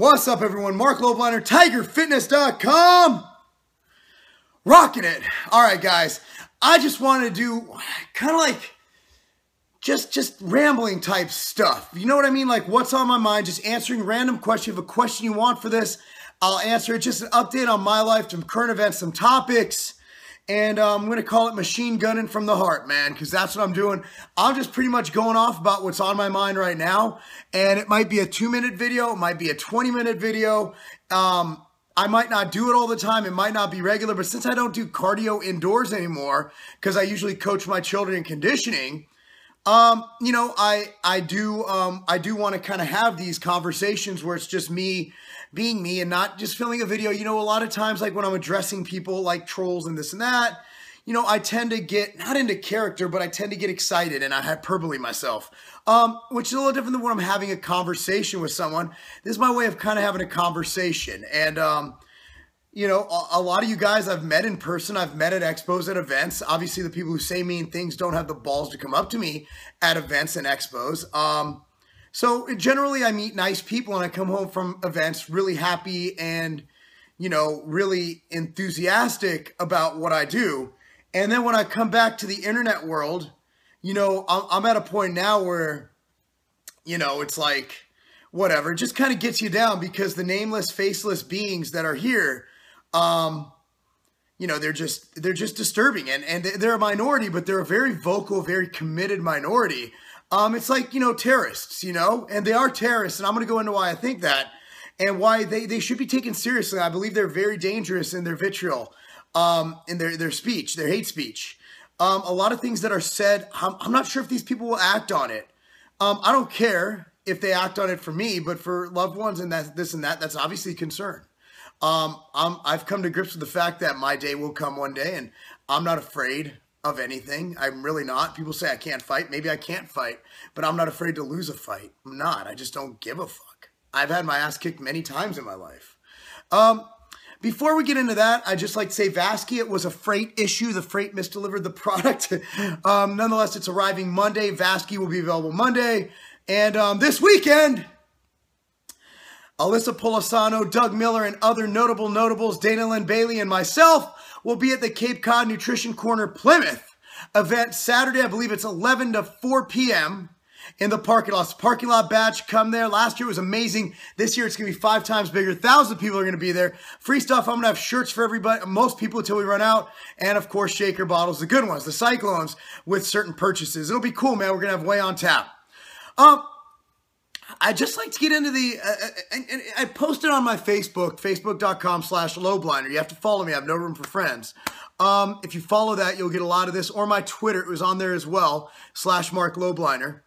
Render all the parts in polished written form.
What's up, everyone? Mark Lobliner, TigerFitness.com. Rocking it. All right, guys. I just wanted to do kind of like just rambling type stuff. You know what I mean? Like what's on my mind, just answering random questions. If you have a question you want for this, I'll answer it. Just an update on my life, some current events, some topics. And I'm going to call it machine gunning from the heart, man, because that's what I'm doing. I'm just pretty much going off about what's on my mind right now. And it might be a 2-minute video. It might be a 20-minute video. I might not do it all the time. It might not be regular. But since I don't do cardio indoors anymore, because I usually coach my children in conditioning, you know, I do want to kind of have these conversations where it's just me being me and not just filming a video. You know, a lot of times, like when I'm addressing people like trolls and this and that, you know, I tend to get, not into character, but I tend to get excited and I hyperbole myself, which is a little different than when I'm having a conversation with someone. This is my way of kind of having a conversation. And, you know, a lot of you guys I've met in person. I've met at expos, at events. Obviously, the people who say mean things don't have the balls to come up to me at events and expos. So generally, I meet nice people and I come home from events really happy and, you know, really enthusiastic about what I do. And then when I come back to the internet world, you know, I'm at a point now where, you know, it's like, whatever, it just kind of gets you down because the nameless, faceless beings that are here, you know, they're just disturbing and they're a minority, but they're a very vocal, very committed minority. It's like, you know, terrorists, you know, and they are terrorists. And I'm going to go into why I think that and why they should be taken seriously. I believe they're very dangerous in their vitriol, in their speech, their hate speech. A lot of things that are said, I'm not sure if these people will act on it. I don't care if they act on it for me, but for loved ones and this and that, that's obviously a concern. I've come to grips with the fact that my day will come one day and I'm not afraid of anything. I'm really not. People say I can't fight. Maybe I can't fight, but I'm not afraid to lose a fight. I'm not. I just don't give a fuck. I've had my ass kicked many times in my life. Before we get into that, I'd just like to say Vasky, it was a freight issue. The freight misdelivered the product. Nonetheless, it's arriving Monday. Vasky will be available Monday. And this weekend, Alyssa Polisano, Doug Miller, and other notables, Dana Lynn Bailey, and myself will be at the Cape Cod Nutrition Corner Plymouth event Saturday. I believe it's 11 to 4 p.m. in the parking lot. Parking lot batch, come there. Last year was amazing. This year it's going to be 5 times bigger. 1,000 people are going to be there. Free stuff. I'm going to have shirts for everybody, most people until we run out. And of course, shaker bottles, the good ones, the Cyclones with certain purchases. It'll be cool, man. We're going to have way on tap. I'd just like to get into the, and I posted on my Facebook, facebook.com/Lobliner. You have to follow me. I have no room for friends. If you follow that, you'll get a lot of this. Or my Twitter, it was on there as well, /Mark Lobliner.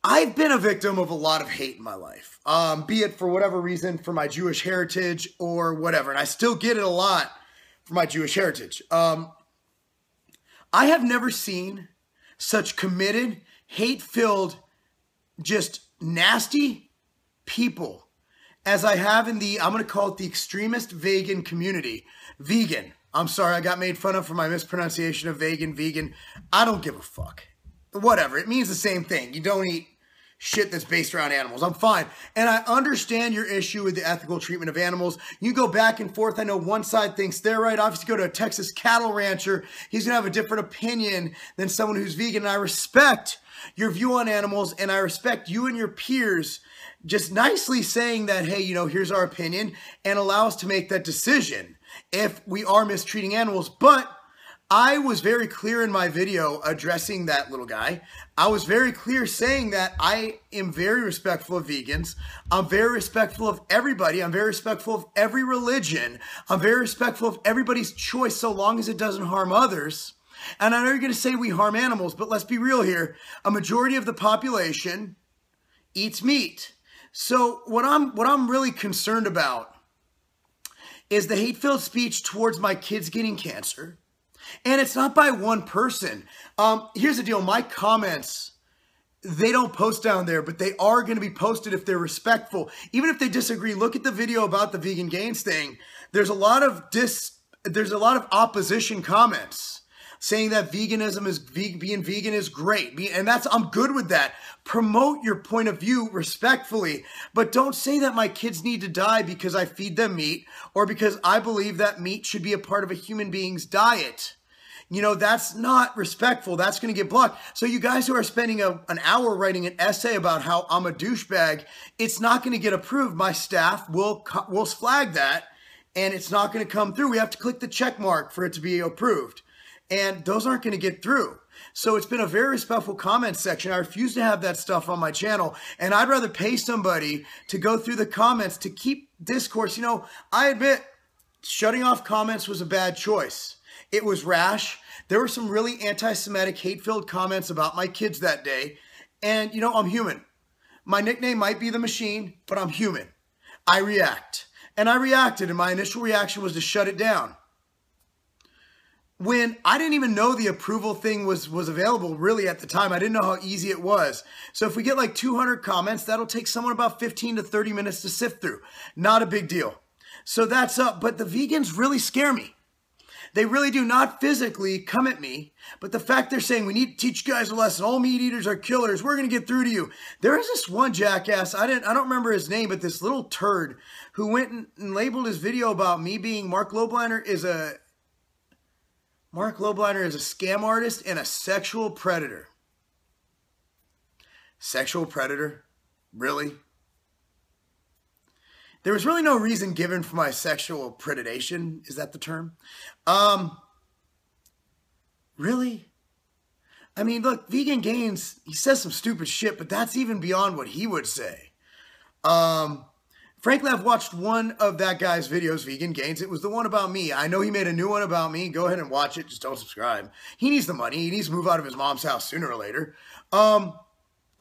I've been a victim of a lot of hate in my life, be it for whatever reason, for my Jewish heritage or whatever. And I still get it a lot for my Jewish heritage. I have never seen such committed, hate-filled, just nasty people as I have in the, I'm going to call it the extremist vegan community. Vegan. I'm sorry, I got made fun of for my mispronunciation of vegan. I don't give a fuck. Whatever. It means the same thing. You don't eat shit that's based around animals. I'm fine. And I understand your issue with the ethical treatment of animals. You go back and forth. I know one side thinks they're right. Obviously, go to a Texas cattle rancher. He's going to have a different opinion than someone who's vegan. And I respect your view on animals, and I respect you and your peers just nicely saying that, hey, you know, here's our opinion, and allow us to make that decision if we are mistreating animals. But I was very clear in my video addressing that little guy. I was very clear saying that I am very respectful of vegans. I'm very respectful of everybody. I'm very respectful of every religion. I'm very respectful of everybody's choice so long as it doesn't harm others. And I know you're going to say we harm animals, but let's be real here. A majority of the population eats meat. So what I'm really concerned about is the hate-filled speech towards my kids getting cancer. And it's not by one person. Here's the deal. My comments, they don't post down there, but they are going to be posted if they're respectful. Even if they disagree, look at the video about the vegan gains thing. There's a lot of opposition comments. saying that veganism is being vegan is great. And I'm good with that. Promote your point of view respectfully, but don't say that my kids need to die because I feed them meat or because I believe that meat should be a part of a human being's diet. You know, that's not respectful. That's going to get blocked. So you guys who are spending an hour writing an essay about how I'm a douchebag, it's not going to get approved. My staff will flag that, and it's not going to come through. We have to click the check mark for it to be approved. And those aren't going to get through. So it's been a very respectful comment section. I refuse to have that stuff on my channel. And I'd rather pay somebody to go through the comments to keep discourse. You know, I admit shutting off comments was a bad choice. It was rash. There were some really anti-Semitic, hate-filled comments about my kids that day. And, you know, I'm human. My nickname might be the machine, but I'm human. I react. And I reacted, and my initial reaction was to shut it down. When I didn't even know the approval thing was available really at the time. I didn't know how easy it was. So if we get like 200 comments, that'll take someone about 15 to 30 minutes to sift through. Not a big deal. So that's up. But the vegans really scare me. They really do, not physically come at me, but the fact they're saying we need to teach you guys a lesson. All meat eaters are killers. We're going to get through to you. There is this one jackass, I don't remember his name, but this little turd who went and labeled his video about me being Mark Lobliner is a scam artist and a sexual predator. Sexual predator? Really? There was really no reason given for my sexual predation. Is that the term? Really? I mean, look, Vegan Gains, he says some stupid shit, but that's even beyond what he would say. Frankly, I've watched one of that guy's videos, Vegan Gains. It was the one about me. I know he made a new one about me. Go ahead and watch it. Just don't subscribe. He needs the money. He needs to move out of his mom's house sooner or later.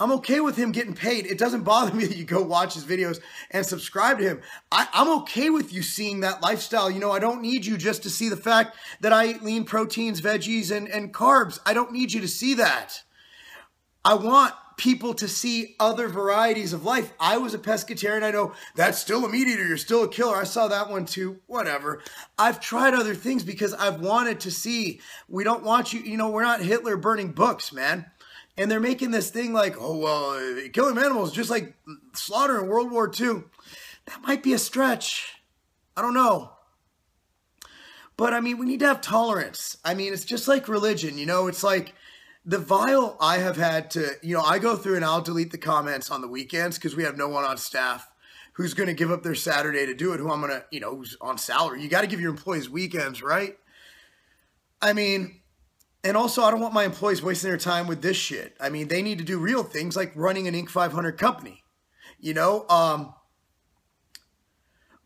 I'm okay with him getting paid. It doesn't bother me that you go watch his videos and subscribe to him. I'm okay with you seeing that lifestyle. You know, I don't need you just to see the fact that I eat lean proteins, veggies, and carbs. I don't need you to see that. I want people to see other varieties of life. I was a pescatarian. I know that's still a meat eater. You're still a killer. I saw that one too. Whatever. I've tried other things because I've wanted to see. We don't want you, you know, we're not Hitler burning books, man. And they're making this thing like, oh, well, killing animals just like slaughter in World War II. That might be a stretch. I don't know. But, I mean, we need to have tolerance. I mean, it's just like religion, you know. It's like the vile I have had to, you know, I go through and I'll delete the comments on the weekends because we have no one on staff who's going to give up their Saturday to do it, who I'm going to, you know, who's on salary. You got to give your employees weekends, right? I mean... And also, I don't want my employees wasting their time with this shit. I mean, they need to do real things like running an Inc. 500 company, you know?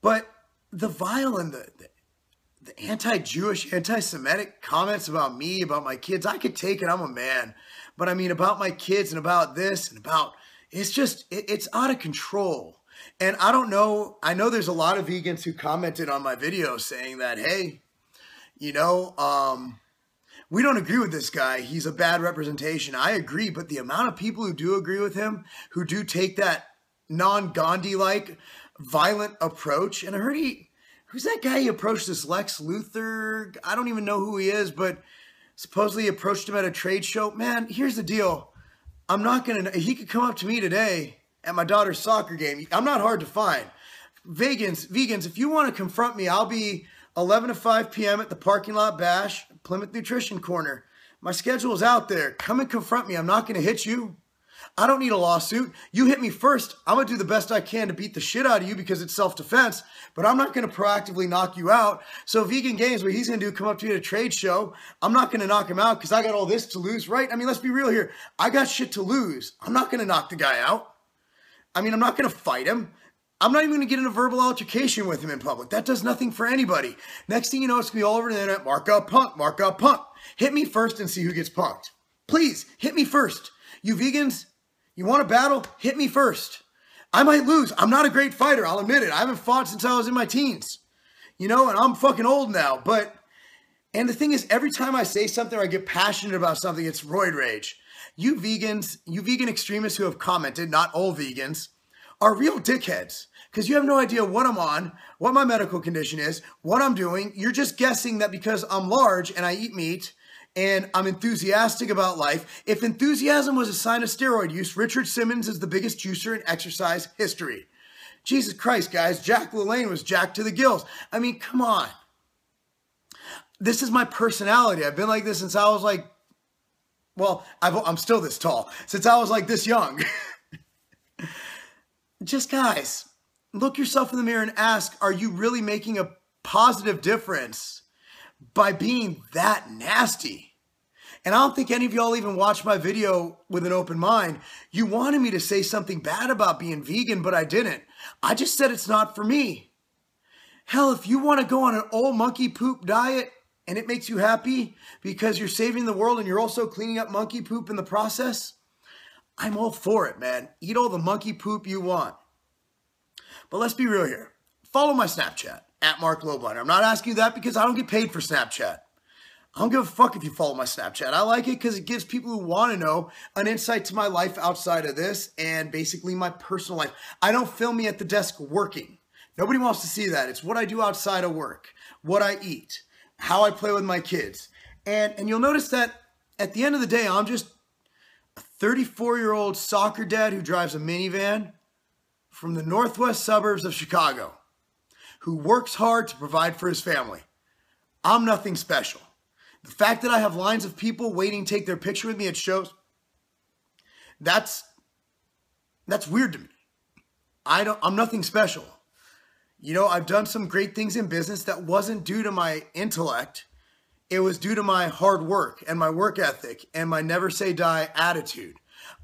But the vile and the anti-Jewish, anti-Semitic comments about me, about my kids, I could take it. I'm a man. But I mean, about my kids and about this and about, it's just, it's out of control. And I don't know, I know there's a lot of vegans who commented on my video saying that, hey, you know, we don't agree with this guy. He's a bad representation. I agree, but the amount of people who do agree with him, who do take that non-Gandhi-like violent approach, and I heard who's that guy he approached, this Lex Luthor? I don't even know who he is, but supposedly approached him at a trade show. Man, here's the deal. I'm not going to, he could come up to me today at my daughter's soccer game. I'm not hard to find. Vegans, if you want to confront me, I'll be 11 to 5 p.m. at the parking lot bash, Plymouth Nutrition Corner. My schedule is out there. Come and confront me. I'm not going to hit you. I don't need a lawsuit. You hit me first. I'm going to do the best I can to beat the shit out of you because it's self-defense, but I'm not going to proactively knock you out. So Vegan Games, what he's going to do, come up to me at a trade show. I'm not going to knock him out because I got all this to lose, right? I mean, let's be real here. I got shit to lose. I'm not going to knock the guy out. I mean, I'm not going to fight him. I'm not even going to get in a verbal altercation with him in public. That does nothing for anybody. Next thing you know, it's going to be all over the internet. Mark up punk, mark up punk. Hit me first and see who gets punked. Please, hit me first. You vegans, you want a battle? Hit me first. I might lose. I'm not a great fighter. I'll admit it. I haven't fought since I was in my teens. You know, and I'm fucking old now. And the thing is, every time I say something or I get passionate about something, it's roid rage. You vegans, you vegan extremists who have commented, not all vegans, are real dickheads. Because you have no idea what I'm on, what my medical condition is, what I'm doing. You're just guessing that because I'm large and I eat meat, and I'm enthusiastic about life. If enthusiasm was a sign of steroid use, Richard Simmons is the biggest juicer in exercise history. Jesus Christ, guys, Jack LaLanne was jacked to the gills. I mean, come on. This is my personality. I've been like this since I was like, well, I'm still this tall, since I was like this young. Just guys, look yourself in the mirror and ask, are you really making a positive difference by being that nasty? And I don't think any of y'all even watched my video with an open mind. You wanted me to say something bad about being vegan, but I didn't. I just said it's not for me. Hell, if you want to go on an old monkey poop diet and it makes you happy because you're saving the world and you're also cleaning up monkey poop in the process, I'm all for it, man. Eat all the monkey poop you want. But let's be real here. Follow my Snapchat, @MarkLowbliner. I'm not asking you that because I don't get paid for Snapchat. I don't give a fuck if you follow my Snapchat. I like it because it gives people who want to know an insight to my life outside of this and basically my personal life. I don't film me at the desk working. Nobody wants to see that. It's what I do outside of work, what I eat, how I play with my kids. And you'll notice that at the end of the day, I'm just a 34-year-old soccer dad who drives a minivan from the northwest suburbs of Chicago, who works hard to provide for his family. I'm nothing special. The fact that I have lines of people waiting to take their picture with me at shows, that's weird to me. I'm nothing special. You know, I've done some great things in business that wasn't due to my intellect. It was due to my hard work and my work ethic and my never say die attitude.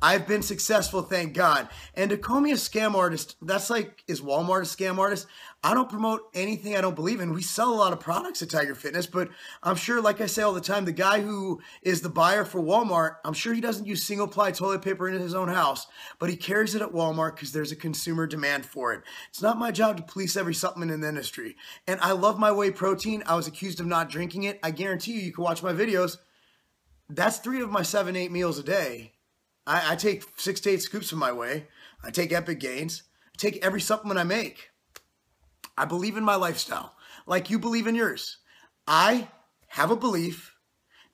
I've been successful, thank God. And to call me a scam artist, that's like, is Walmart a scam artist? I don't promote anything I don't believe in. We sell a lot of products at Tiger Fitness, but I'm sure, like I say all the time, the guy who is the buyer for Walmart, I'm sure he doesn't use single-ply toilet paper in his own house, but he carries it at Walmart because there's a consumer demand for it. It's not my job to police every supplement in the industry. And I love my whey protein. I was accused of not drinking it. I guarantee you can watch my videos. That's 3 of my 7-8 meals a day. I take 6 to 8 scoops of my whey. I take Epic Gains. I take every supplement I make. I believe in my lifestyle, like you believe in yours. I have a belief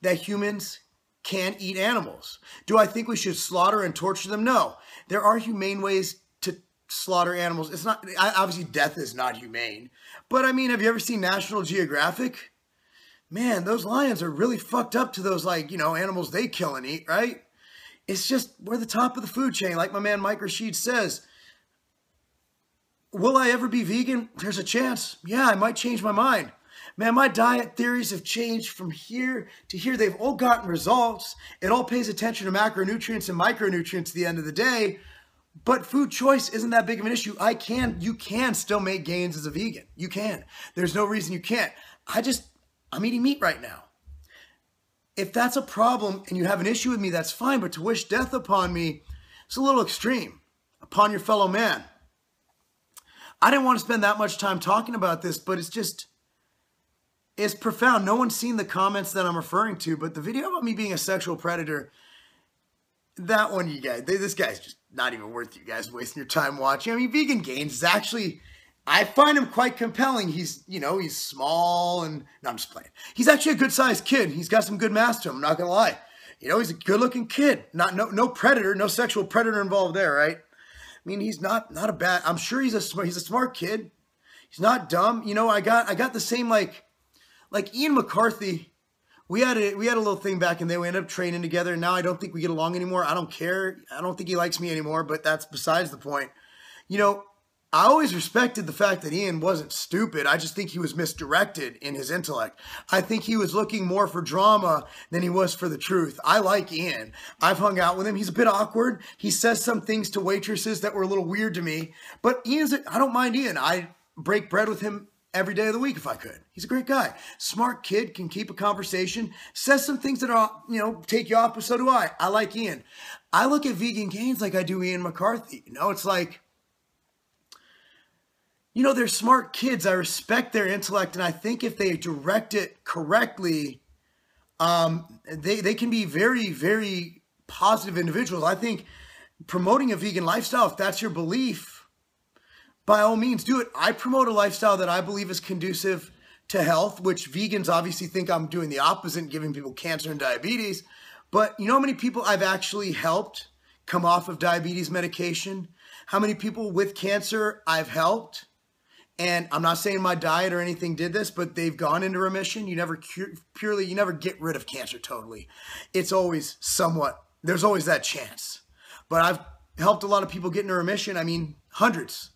that humans can eat animals. Do I think we should slaughter and torture them? No. There are humane ways to slaughter animals. It's not, obviously death is not humane. But I mean, have you ever seen National Geographic? Man, those lions are really fucked up to those, like, you know, animals they kill and eat, right? It's just, we're the top of the food chain. Like my man Mike Rashid says, will I ever be vegan? There's a chance. Yeah, I might change my mind. Man, my diet theories have changed from here to here. They've all gotten results. It all pays attention to macronutrients and micronutrients at the end of the day. But food choice isn't that big of an issue. You can still make gains as a vegan. You can. There's no reason you can't. I'm eating meat right now. If that's a problem and you have an issue with me, that's fine. But to wish death upon me, it's a little extreme. Upon your fellow man. I didn't want to spend that much time talking about this, but it's profound. No one's seen the comments that I'm referring to, but the video about me being a sexual predator, that one, you guys, this guy's just not even worth you guys wasting your time watching. I mean, Vegan Gains is actually, I find him quite compelling. He's small and, no, I'm just playing. He's actually a good-sized kid. He's got some good mass to him, I'm not going to lie. You know, he's a good-looking kid. No predator, no sexual predator involved there, right? I mean, he's not a bad, I'm sure he's a smart kid. He's not dumb. You know, I got the same, like Ian McCarthy. We had a little thing back in the day. We ended up training together, and now I don't think we get along anymore. I don't care. I don't think he likes me anymore, but that's besides the point. You know, I always respected the fact that Ian wasn't stupid. I just think he was misdirected in his intellect. I think he was looking more for drama than he was for the truth. I like Ian. I've hung out with him. He's a bit awkward. He says some things to waitresses that were a little weird to me. But I don't mind Ian. I break bread with him every day of the week if I could. He's a great guy. Smart kid, can keep a conversation, says some things that are, take you off, but so do I. I like Ian. I look at Vegan Gains like I do Ian McCarthy. It's like, they're smart kids. I respect their intellect, and I think if they direct it correctly, they can be very, very positive individuals. I think promoting a vegan lifestyle, if that's your belief, by all means do it. I promote a lifestyle that I believe is conducive to health, which vegans obviously think I'm doing the opposite and giving people cancer and diabetes. But you know how many people I've actually helped come off of diabetes medication? How many people with cancer I've helped? And I'm not saying my diet or anything did this, but they've gone into remission. You never you never get rid of cancer totally. It's always somewhat, there's always that chance. But I've helped a lot of people get into remission. I mean, hundreds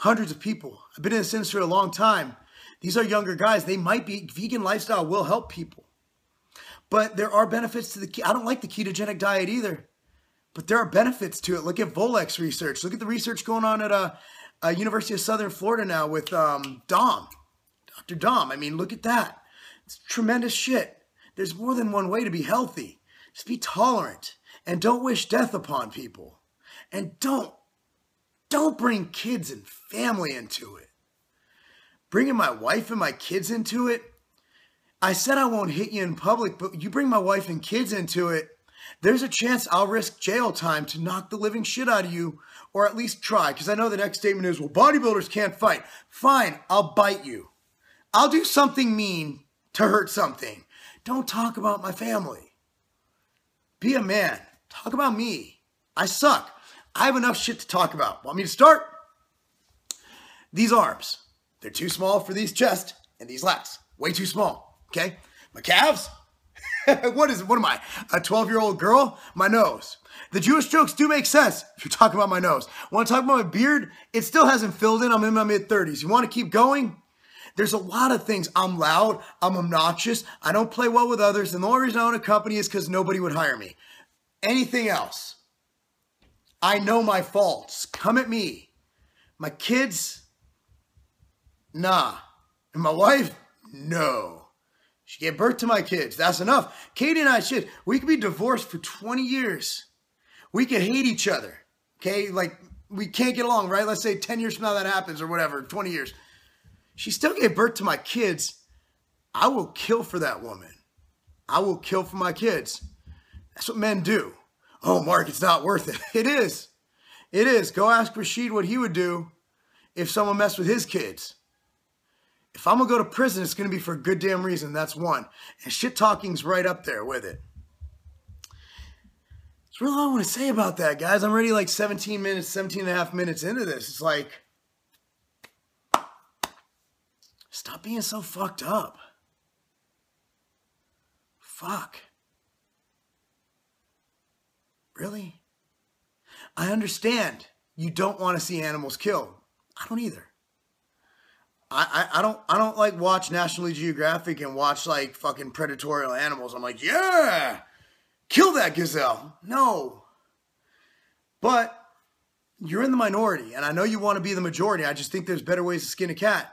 of people. I've been in this industry a long time. These are younger guys. They might be, vegan lifestyle will help people. But there are benefits to I don't like the ketogenic diet either. But there are benefits to it. Look at Volex research. Look at the research going on at University of Southern Florida now with Dom. Dr. Dom. I mean, look at that. It's tremendous shit. There's more than one way to be healthy. Just be tolerant. And don't wish death upon people. And don't bring kids and family into it. Bringing my wife and my kids into it. I said I won't hit you in public, but you bring my wife and kids into it, there's a chance I'll risk jail time to knock the living shit out of you, or at least try, because I know the next statement is, well, bodybuilders can't fight. Fine, I'll bite you. I'll do something mean to hurt something. Don't talk about my family. Be a man. Talk about me. I suck. I have enough shit to talk about. Want me to start? These arms. They're too small for these chest and these lats. Way too small. Okay? My calves. What am I? A 12-year-old girl? My nose. The Jewish jokes do make sense if you're talking about my nose. Want to talk about my beard? It still hasn't filled in. I'm in my mid-30s. You want to keep going? There's a lot of things. I'm loud. I'm obnoxious. I don't play well with others. And the only reason I own a company is because nobody would hire me. Anything else? I know my faults. Come at me. My kids? Nah. And my wife? No. She gave birth to my kids. That's enough. Katie and I, shit, we could be divorced for 20 years. We could hate each other. Okay? Like, we can't get along, right? Let's say 10 years from now that happens or whatever, 20 years. She still gave birth to my kids. I will kill for that woman. I will kill for my kids. That's what men do. Oh, Mark, it's not worth it. It is. It is. Go ask Rashid what he would do if someone messed with his kids. If I'm going to go to prison, it's going to be for a good damn reason. That's one. And shit talking's right up there with it. That's really all I want to say about that, guys. I'm already like 17 and a half minutes into this. It's like, stop being so fucked up. Fuck. Really? I understand you don't want to see animals killed. I don't either. I don't like watch National Geographic and watch like fucking predatorial animals. I'm like, yeah, kill that gazelle. No. But you're in the minority, and I know you want to be the majority. I just think there's better ways to skin a cat.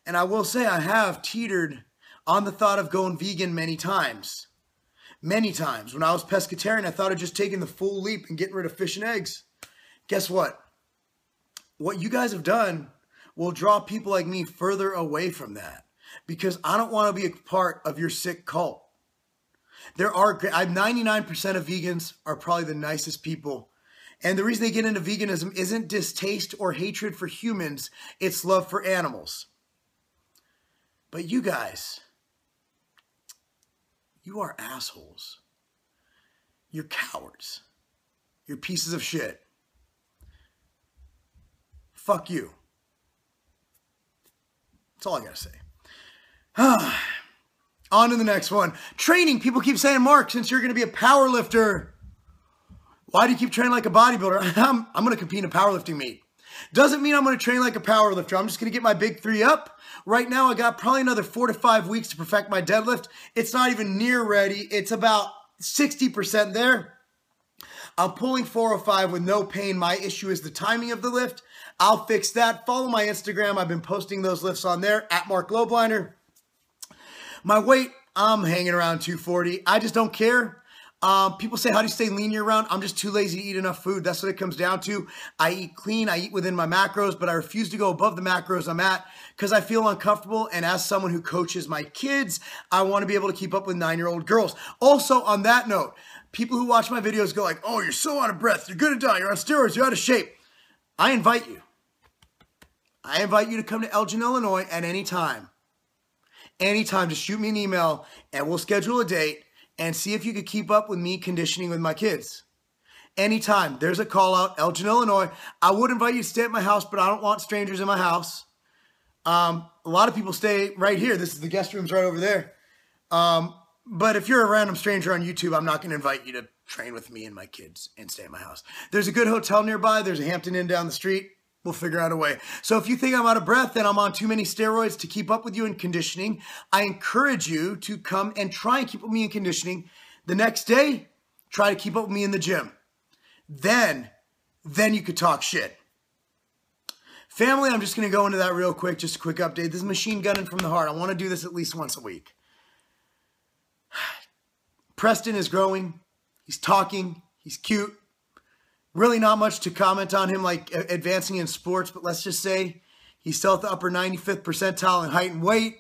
And I will say I have teetered on the thought of going vegan many times. Many times. When I was pescatarian, I thought of just taking the full leap and getting rid of fish and eggs. Guess what? What you guys have done will draw people like me further away from that, because I don't want to be a part of your sick cult. There are, 99% of vegans are probably the nicest people. And the reason they get into veganism isn't distaste or hatred for humans. It's love for animals. But you guys, you are assholes. You're cowards. You're pieces of shit. Fuck you. That's all I gotta say. On to the next one. Training. People keep saying, Mark, since you're gonna be a power lifter, why do you keep training like a bodybuilder? I'm gonna compete in a powerlifting meet. Doesn't mean I'm gonna train like a power lifter. I'm just gonna get my big 3 up. Right now, I got probably another 4 to 5 weeks to perfect my deadlift. It's not even near ready. It's about 60% there. I'm pulling 405 with no pain. My issue is the timing of the lift. I'll fix that. Follow my Instagram. I've been posting those lifts on there, at Mark Lobliner. My weight, I'm hanging around 240. I just don't care. People say, how do you stay lean year-round? I'm just too lazy to eat enough food. That's what it comes down to. I eat clean. I eat within my macros, but I refuse to go above the macros I'm at because I feel uncomfortable. And as someone who coaches my kids, I want to be able to keep up with 9-year-old girls. Also, on that note, people who watch my videos go like, oh, you're so out of breath. You're going to die. You're on steroids. You're out of shape. I invite you. I invite you to come to Elgin, Illinois at any time. anytime, just shoot me an email and we'll schedule a date and see if you could keep up with me conditioning with my kids. Anytime. There's a call out, Elgin, Illinois. I would invite you to stay at my house, but I don't want strangers in my house. A lot of people stay right here. This is the guest room's right over there. But if you're a random stranger on YouTube, I'm not going to invite you to train with me and my kids and stay at my house. There's a good hotel nearby. There's a Hampton Inn down the street. We'll figure out a way. So if you think I'm out of breath and I'm on too many steroids to keep up with you in conditioning, I encourage you to come and try and keep up with me in conditioning. The next day, try to keep up with me in the gym. Then you could talk shit. Family, I'm just going to go into that real quick. Just a quick update. This is machine gunning from the heart. I want to do this at least once a week. Preston is growing. He's talking. He's cute. Really not much to comment on him like advancing in sports, but let's just say he's still at the upper 95th percentile in height and weight.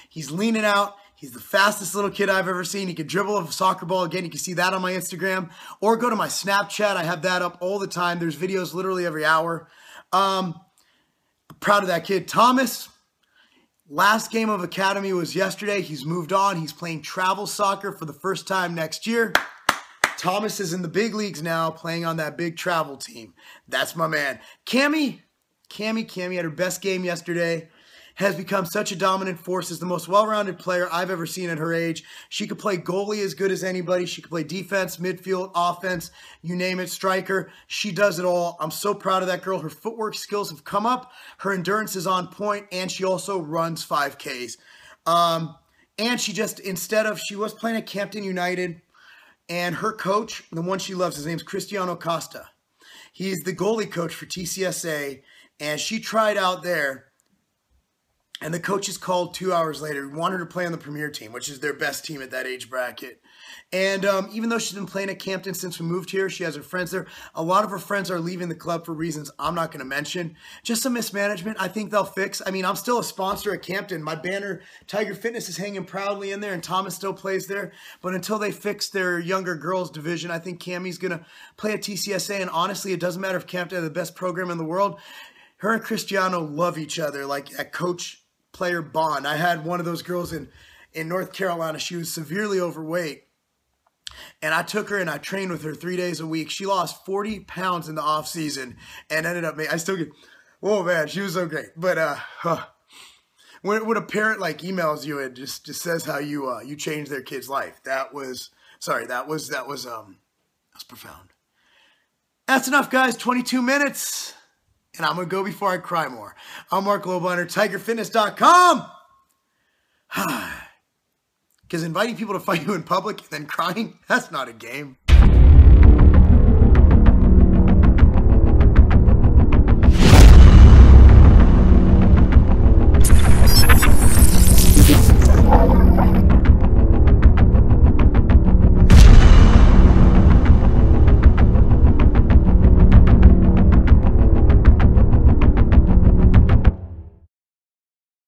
He's leaning out. He's the fastest little kid I've ever seen. He can dribble a soccer ball. Again, you can see that on my Instagram. Or go to my Snapchat. I have that up all the time. There's videos literally every hour. Proud of that kid. Thomas, last game of academy was yesterday. He's moved on. He's playing travel soccer for the first time next year. Thomas is in the big leagues now, playing on that big travel team. That's my man. Cammy had her best game yesterday. Has become such a dominant force, is the most well-rounded player I've ever seen at her age. She could play goalie as good as anybody. She could play defense, midfield, offense, you name it, striker. She does it all. I'm so proud of that girl. Her footwork skills have come up. Her endurance is on point, and she also runs 5Ks. And she was playing at Campton United, and her coach, the one she loves, his name's Cristiano Costa. He's the goalie coach for TCSA, and she tried out there. And the coaches called 2 hours later, wanted her to play on the premier team, which is their best team at that age bracket. And even though she's been playing at Campton since we moved here, she has her friends there. A lot of her friends are leaving the club for reasons I'm not going to mention. Just some mismanagement I think they'll fix. I mean, I'm still a sponsor at Campton. My banner, Tiger Fitness, is hanging proudly in there, and Thomas still plays there. But until they fix their younger girls division, I think Cammie's going to play at TCSA. And honestly, it doesn't matter if Campton has the best program in the world. Her and Cristiano love each other, like a coach-player bond. I had one of those girls in North Carolina. She was severely overweight. And I took her and I trained with her 3 days a week. She lost 40 pounds in the off season and ended up, oh man, she was so great. But when a parent like emails you and just says how you changed their kid's life, that was profound. That's enough, guys. 22 minutes. And I'm going to go before I cry more. I'm Mark Lobliner, TigerFitness.com. Because inviting people to fight you in public and then crying, that's not a game.